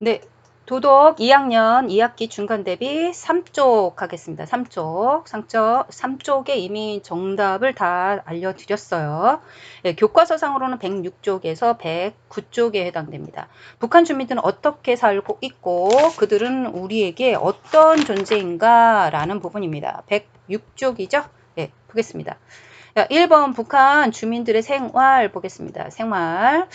네. 도덕 2학년 2학기 중간 대비 3쪽 하겠습니다. 3쪽. 상쪽 3쪽에 이미 정답을 다 알려드렸어요. 예, 교과서상으로는 106쪽에서 109쪽에 해당됩니다. 북한 주민들은 어떻게 살고 있고 그들은 우리에게 어떤 존재인가 라는 부분입니다. 106쪽이죠? 예, 보겠습니다. 1번 북한 주민들의 생활 보겠습니다. 생활.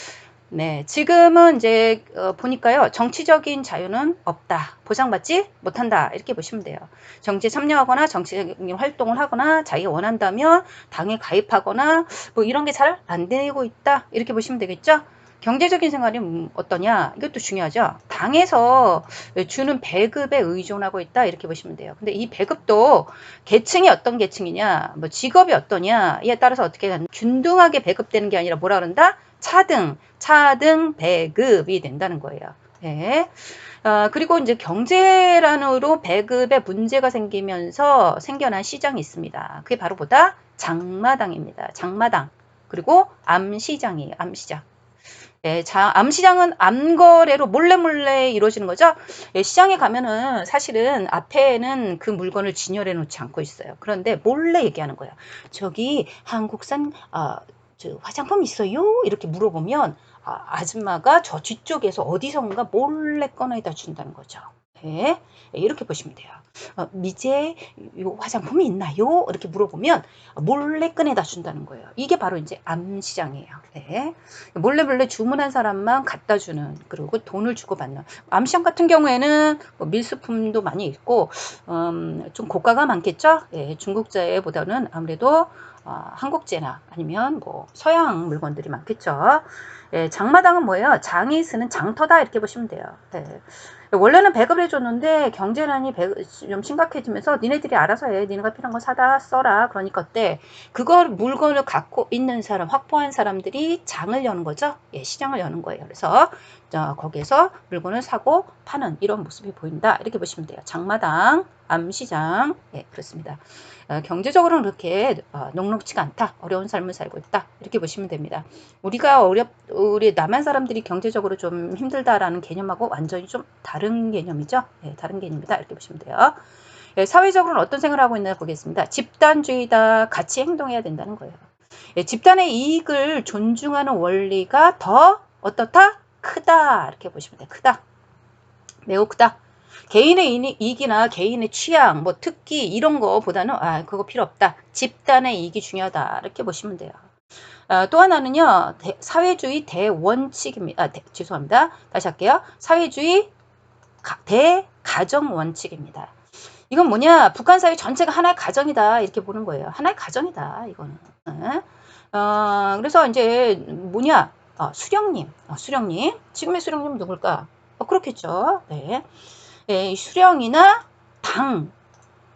네, 지금은 이제 보니까요. 정치적인 자유는 없다. 보장받지 못한다. 이렇게 보시면 돼요. 정치에 참여하거나 정치적인 활동을 하거나 자기가 원한다면 당에 가입하거나 뭐 이런 게 잘 안 되고 있다. 이렇게 보시면 되겠죠? 경제적인 생활이 어떠냐? 이것도 중요하죠. 당에서 주는 배급에 의존하고 있다. 이렇게 보시면 돼요. 근데 이 배급도 계층이 어떤 계층이냐, 뭐 직업이 어떠냐에 따라서 어떻게 균등하게 배급되는 게 아니라 뭐라 그런다? 차등 배급이 된다는 거예요. 네. 그리고 이제 경제란으로 배급에 문제가 생기면서 생겨난 시장이 있습니다. 그게 바로 뭐다? 장마당입니다. 장마당. 그리고 암시장이에요. 암시장. 네, 암시장은 암거래로 몰래 이루어지는 거죠. 예, 시장에 가면은 사실은 앞에는 그 물건을 진열해 놓지 않고 있어요. 그런데 몰래 얘기하는 거예요. 저기 한국산 저 화장품 있어요? 이렇게 물어보면 아줌마가 저 뒤쪽에서 어디선가 몰래 꺼내다 준다는 거죠. 네, 이렇게 보시면 돼요. 미제 요 화장품이 있나요? 이렇게 물어보면 몰래 꺼내다 준다는 거예요. 이게 바로 이제 암시장이에요. 네. 몰래 주문한 사람만 갖다 주는, 그리고 돈을 주고 받는. 암시장 같은 경우에는 뭐 밀수품도 많이 있고 좀 고가가 많겠죠. 예, 중국제보다는 아무래도 한국제나 아니면 뭐 서양 물건들이 많겠죠. 예, 장마당은 뭐예요? 장이 쓰는 장터다 이렇게 보시면 돼요. 네. 원래는 배급을 해줬는데 경제난이 좀 심각해지면서 니네들이 알아서 해. 니네가 필요한 거 사다 써라. 그러니까 어때? 그걸 물건을 갖고 있는 사람, 확보한 사람들이 장을 여는 거죠. 예, 시장을 여는 거예요. 그래서 거기에서 물건을 사고 파는 이런 모습이 보인다. 이렇게 보시면 돼요. 장마당, 암시장. 예, 그렇습니다. 경제적으로는 그렇게 녹록치가 않다. 어려운 삶을 살고 있다. 이렇게 보시면 됩니다. 우리 남한 사람들이 경제적으로 좀 힘들다라는 개념하고 완전히 좀 다른 개념이죠. 예, 다른 개념이다. 이렇게 보시면 돼요. 예, 사회적으로는 어떤 생각을 하고 있나 보겠습니다. 집단주의다. 같이 행동해야 된다는 거예요. 예, 집단의 이익을 존중하는 원리가 더 어떻다? 크다. 이렇게 보시면 돼요. 크다. 매우 크다. 개인의 이익이나 개인의 취향, 뭐 특기 이런 거보다는 그거 필요 없다. 집단의 이익이 중요하다. 이렇게 보시면 돼요. 또 하나는요. 사회주의 대원칙입니다. 죄송합니다. 다시 할게요. 사회주의 대가정 원칙입니다. 이건 뭐냐? 북한 사회 전체가 하나의 가정이다. 이렇게 보는 거예요. 하나의 가정이다. 이거는. 그래서 이제 뭐냐? 수령님. 지금의 수령님은 누굴까? 그렇겠죠. 네. 예, 수령이나 당.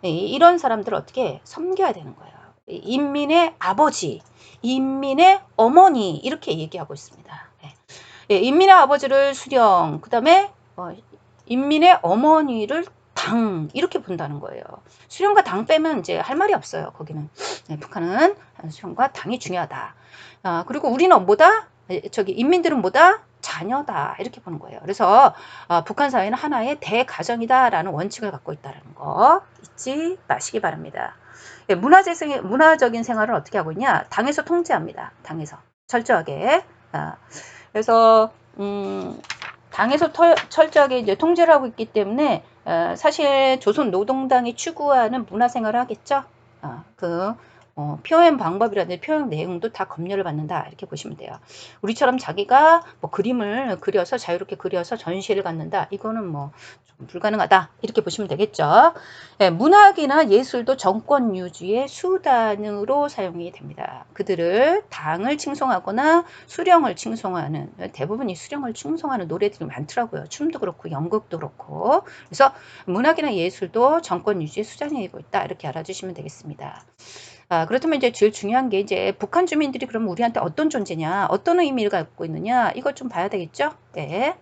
예, 이런 사람들을 어떻게 섬겨야 되는 거예요. 인민의 아버지, 인민의 어머니 이렇게 얘기하고 있습니다. 예. 예, 인민의 아버지를 수령, 그 다음에 인민의 어머니를 당 이렇게 본다는 거예요. 수령과 당 빼면 이제 할 말이 없어요. 거기는. 네, 북한은 수령과 당이 중요하다. 그리고 우리는 뭐다? 저기 인민들은 뭐다? 자녀다 이렇게 보는 거예요. 그래서 북한 사회는 하나의 대가정이다라는 원칙을 갖고 있다는 거 잊지 마시기 바랍니다. 예, 문화적인 생활을 어떻게 하고 있냐? 당에서 통제합니다. 당에서 철저하게. 그래서 당에서 철저하게 이제 통제를 하고 있기 때문에 사실 조선 노동당이 추구하는 문화생활을 하겠죠. 표현 방법이라든지 표현 내용도 다 검열을 받는다 이렇게 보시면 돼요. 우리처럼 자기가 뭐 그림을 그려서 자유롭게 그려서 전시회를 갖는다 이거는 뭐 좀 불가능하다 이렇게 보시면 되겠죠. 예, 문학이나 예술도 정권 유지의 수단으로 사용이 됩니다. 그들을 당을 칭송하거나 수령을 칭송하는 대부분이 수령을 칭송하는 노래들이 많더라고요. 춤도 그렇고 연극도 그렇고 그래서 문학이나 예술도 정권 유지의 수단이고 있다 이렇게 알아주시면 되겠습니다. 그렇다면 이제 제일 중요한 게 이제 북한 주민들이 그럼 우리한테 어떤 존재냐, 어떤 의미를 갖고 있느냐, 이걸 좀 봐야 되겠죠? 네.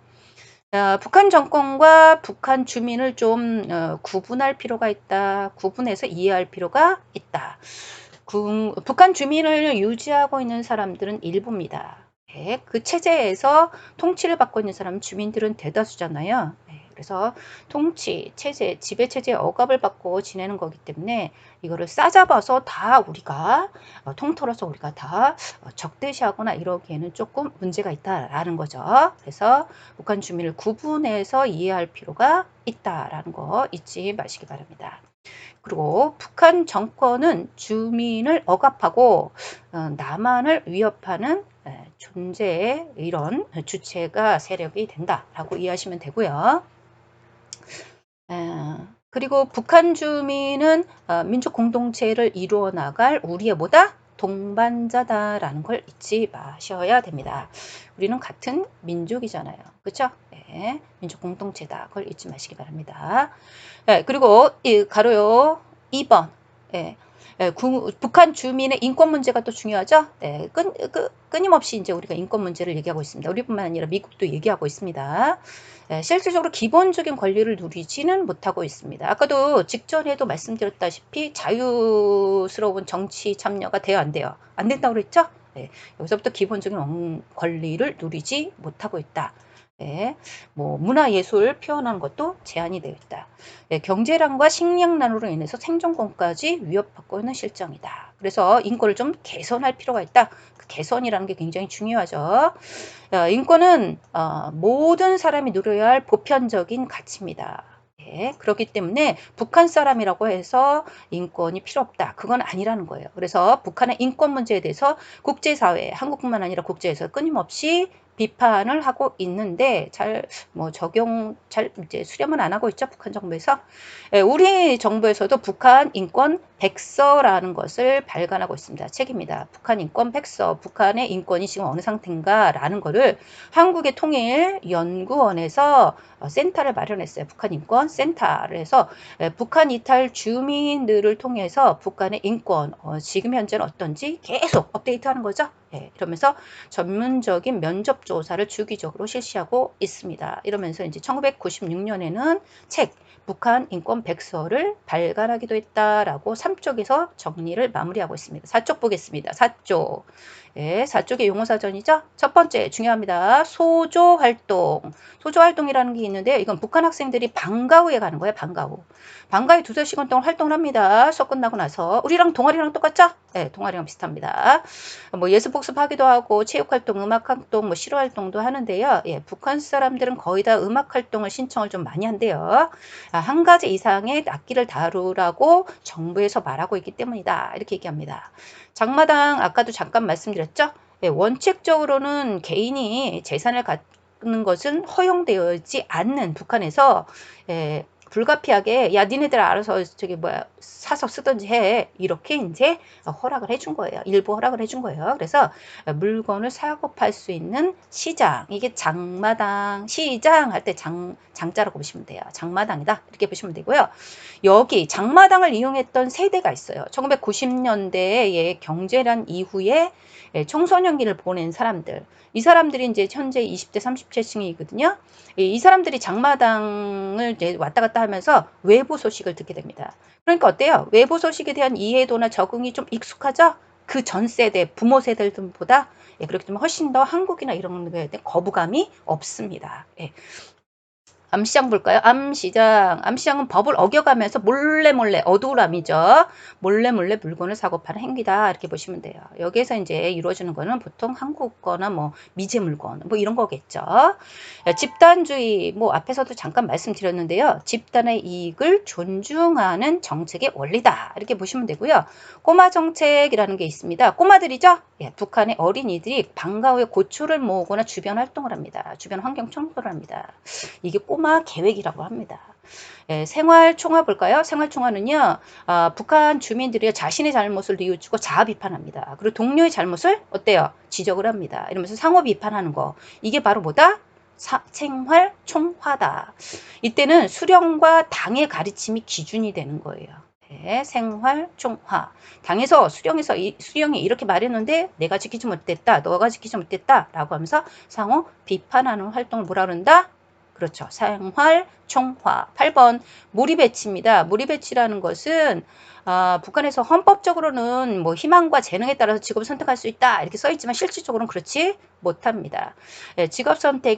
북한 정권과 북한 주민을 좀 구분할 필요가 있다. 구분해서 이해할 필요가 있다. 북한 주민을 유지하고 있는 사람들은 일부입니다. 그 체제에서 통치를 받고 있는 사람은 주민들은 대다수잖아요. 그래서 통치, 체제, 지배체제의 억압을 받고 지내는 거기 때문에 이거를 싸잡아서 다 우리가 통틀어서 우리가 다 적대시하거나 이러기에는 조금 문제가 있다라는 거죠. 그래서 북한 주민을 구분해서 이해할 필요가 있다라는 거 잊지 마시기 바랍니다. 그리고 북한 정권은 주민을 억압하고 남한을 위협하는 존재의 이런 주체가 세력이 된다라고 이해하시면 되고요. 그리고 북한 주민은 민족 공동체를 이루어 나갈 우리의 뭐다? 동반자다라는 걸 잊지 마셔야 됩니다. 우리는 같은 민족이잖아요. 그렇죠? 네, 민족 공동체다. 그걸 잊지 마시기 바랍니다. 그리고 이 가로요 2번. 북한 주민의 인권 문제가 또 중요하죠. 끊임없이 이제 우리가 인권 문제를 얘기하고 있습니다. 우리뿐만 아니라 미국도 얘기하고 있습니다. 실질적으로 기본적인 권리를 누리지는 못하고 있습니다. 아까도 직전에도 말씀드렸다시피 자유스러운 정치 참여가 돼요, 안 돼요? 안 된다고 그랬죠? 여기서부터 기본적인 권리를 누리지 못하고 있다. 뭐 문화예술 표현하는 것도 제한이 되어 있다. 경제난과 식량난으로 인해서 생존권까지 위협받고 있는 실정이다. 그래서 인권을 좀 개선할 필요가 있다. 그 개선이라는 게 굉장히 중요하죠. 인권은 모든 사람이 누려야 할 보편적인 가치입니다. 그렇기 때문에 북한 사람이라고 해서 인권이 필요 없다. 그건 아니라는 거예요. 그래서 북한의 인권 문제에 대해서 국제사회, 한국뿐만 아니라 국제에서 끊임없이 비판을 하고 있는데 잘 이제 수렴은 안 하고 있죠. 북한 정부에서. 우리 정부에서도 북한 인권 백서라는 것을 발간하고 있습니다. 책입니다. 북한 인권 백서, 북한의 인권이 지금 어느 상태인가라는 거를 한국의 통일연구원에서 센터를 마련했어요. 북한 인권 센터를 해서 북한 이탈 주민들을 통해서 북한의 인권 지금 현재는 어떤지 계속 업데이트하는 거죠. 이러면서 전문적인 면접 조사를 주기적으로 실시하고 있습니다. 이러면서 이제 1996년에는 책 북한 인권 백서를 발간하기도 했다라고 3쪽에서 정리를 마무리하고 있습니다. 4쪽 보겠습니다. 4쪽. 4쪽의 용어사전이죠. 첫 번째 중요합니다. 소조 활동. 소조 활동이라는 게 있는데요. 이건 북한 학생들이 방과 후에 가는 거예요. 방과 후. 방과에 2~3시간 동안 활동을 합니다. 수업 끝나고 나서. 우리랑 동아리랑 똑같죠? 동아리랑 비슷합니다. 뭐 예습 복습하기도 하고 체육활동, 음악활동, 뭐 실어활동도 하는데요. 북한 사람들은 거의 다 음악활동을 신청을 좀 많이 한대요. 한 가지 이상의 악기를 다루라고 정부에서 말하고 있기 때문이다. 이렇게 얘기합니다. 장마당 아까도 잠깐 말씀드렸죠. 원칙적으로는 개인이 재산을 갖는 것은 허용되어 있지 않는 북한에서 불가피하게 야 니네들 알아서 사서 쓰든지 해 이렇게 이제 허락을 해준 거예요. 일부 허락을 해준 거예요. 그래서 물건을 사고 팔 수 있는 시장, 이게 장마당 시장 할 때 장자라고 보시면 돼요. 장마당이다 이렇게 보시면 되고요. 여기 장마당을 이용했던 세대가 있어요. 1990년대의 경제난 이후에 청소년기를 보낸 사람들. 이 사람들이 이제 현재 20대, 30대층이거든요. 이 사람들이 장마당을 이제 왔다 갔다 하면서 외부 소식을 듣게 됩니다. 그러니까 어때요? 외부 소식에 대한 이해도나 적응이 좀 익숙하죠? 그 전 세대, 부모 세대들보다 그렇기 때문에 훨씬 더 한국이나 이런 거에 대한 거부감이 없습니다. 암시장 볼까요? 암시장은 법을 어겨가면서 몰래 어두람이죠. 몰래 물건을 사고 파는 행위다. 이렇게 보시면 돼요. 여기에서 이제 이루어지는 거는 보통 한국 거나 뭐 미제 물건 뭐 이런 거겠죠. 집단주의 뭐 앞에서도 잠깐 말씀드렸는데요. 집단의 이익을 존중하는 정책의 원리다. 이렇게 보시면 되고요. 꼬마 정책이라는 게 있습니다. 꼬마들이죠. 북한의 어린이들이 방과 후에 고초를 모으거나 주변 활동을 합니다. 주변 환경 청소를 합니다. 이게 꼬마 계획이라고 합니다. 생활총화 볼까요? 생활총화는요. 북한 주민들이 자신의 잘못을 뉘우치고 자아 비판합니다. 그리고 동료의 잘못을 어때요? 지적을 합니다. 이러면서 상호 비판하는 거. 이게 바로 뭐다? 생활총화다. 이때는 수령과 당의 가르침이 기준이 되는 거예요. 생활총화. 당에서 수령이 이렇게 말했는데 내가 지키지 못했다. 너가 지키지 못했다. 라고 하면서 상호 비판하는 활동을 뭐라 그런다? 그렇죠. 생활, 총화. 8번 무리배치입니다. 무리배치라는 것은 북한에서 헌법적으로는 뭐 희망과 재능에 따라서 직업을 선택할 수 있다 이렇게 써 있지만 실질적으로는 그렇지 못합니다. 예, 직업 선택이